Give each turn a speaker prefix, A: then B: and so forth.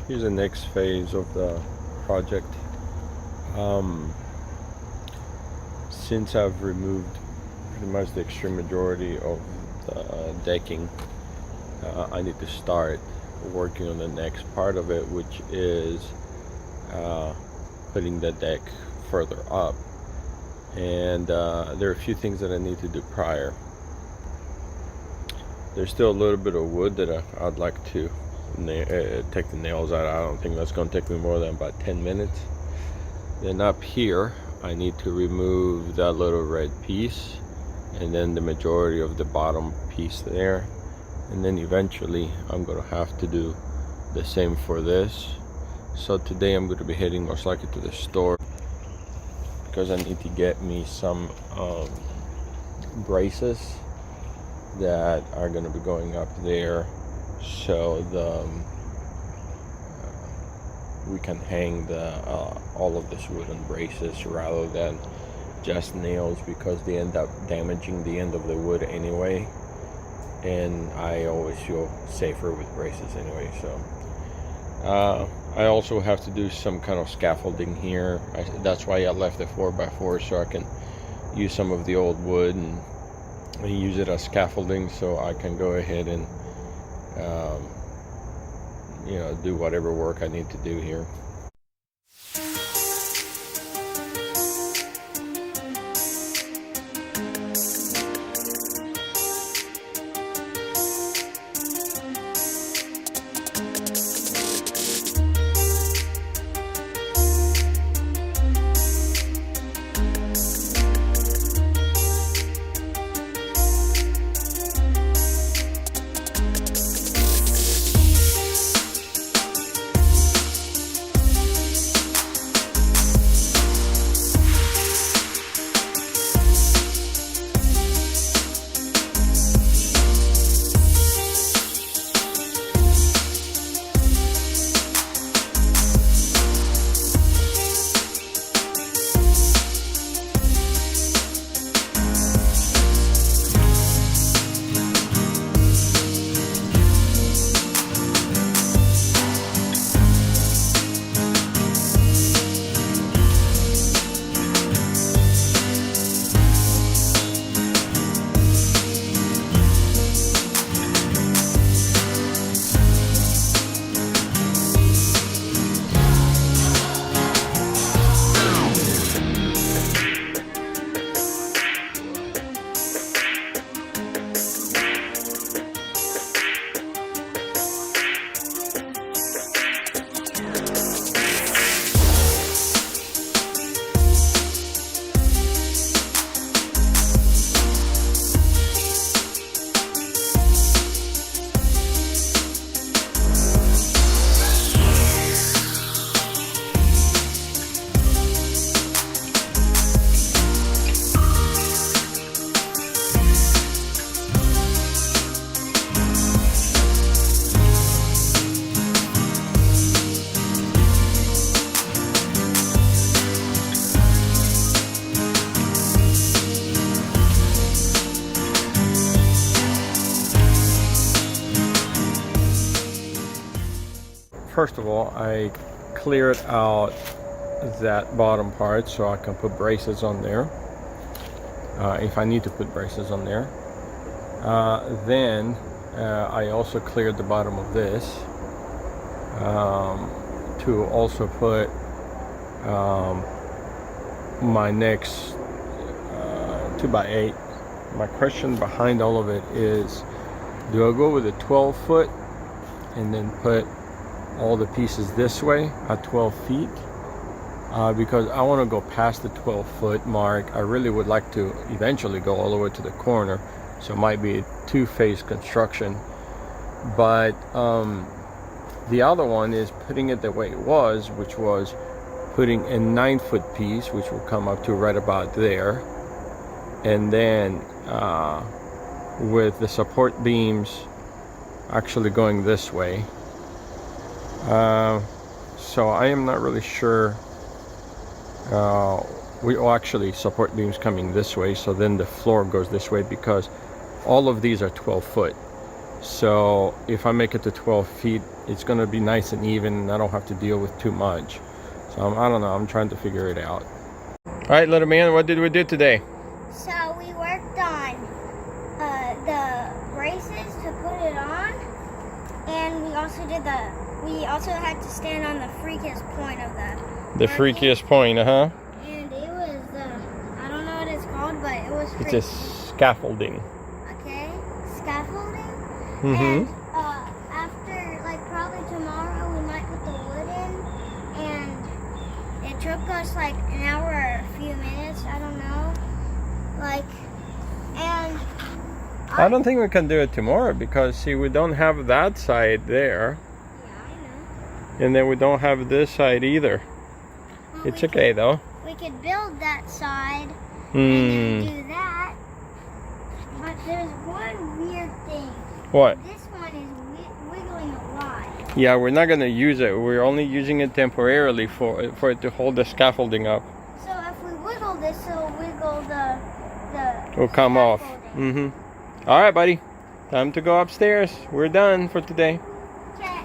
A: Here's the next phase of the project. Since I've removed pretty much the extreme majority of the decking, I need to start working on the next part of it, which is putting the deck further up. And there are a few things that I need to do prior. There's still a little bit of wood that I'd like to take the nails out. I don't think that's going to take me more than about 10 minutes. Then up here I need to remove that little red piece, and then the majority of the bottom piece there, and then eventually I'm going to have to do the same for this. So today I'm going to be heading most likely to the store because I need to get me some braces that are going to be going up there, so we can hang all of this wooden braces rather than just nails, because they end up damaging the end of the wood anyway, and I always feel safer with braces anyway. So I also have to do some kind of scaffolding here. That's why I left the 4x4, so I can use some of the old wood and use it as scaffolding, so I can go ahead and do whatever work I need to do here. First of all, I cleared out that bottom part so I can put braces on there if I need to put braces on there. Then I also cleared the bottom of this to also put my next 2x8. My question behind all of it is, do I go with a 12 foot and then put all the pieces this way at 12 feet? Because I want to go past the 12-foot mark. I really would like to eventually go all the way to the corner, so it might be a two-phase construction. But the other one is putting it the way it was, which was putting a 9-foot piece, which will come up to right about there, and then with the support beams actually going this way. So I am not really sure. We will actually support beams coming this way, so then the floor goes this way, because all of these are 12 foot. So if I make it to 12 feet, it's going to be nice and even, and I don't have to deal with too much. So I don't know, I'm trying to figure it out. All right, little man, what did we do today?
B: So we worked on the braces to put it on, and we also had to stand on the freakiest point of
A: the freakiest point,
B: and it was I don't know what it's called, but it was
A: freaky. It's a scaffolding.
B: Okay, scaffolding.
A: Mm-hmm.
B: And after, like, probably tomorrow we might put the wood in, and it took us like an hour or a few minutes, I don't know, like, and
A: I don't think we can do it tomorrow because, see, we don't have that side there.
B: Yeah, I know.
A: And then we don't have this side either.
B: Well,
A: it's okay though.
B: We could build that side and then do that. But there's one weird thing.
A: What?
B: This one is wiggling a lot.
A: Yeah, we're not gonna use it. We're only using it temporarily for it to hold the scaffolding up.
B: So if we wiggle this, it'll wiggle the
A: It'll come off. Mm-hmm. All right, buddy. Time to go upstairs. We're done for today.
B: Okay.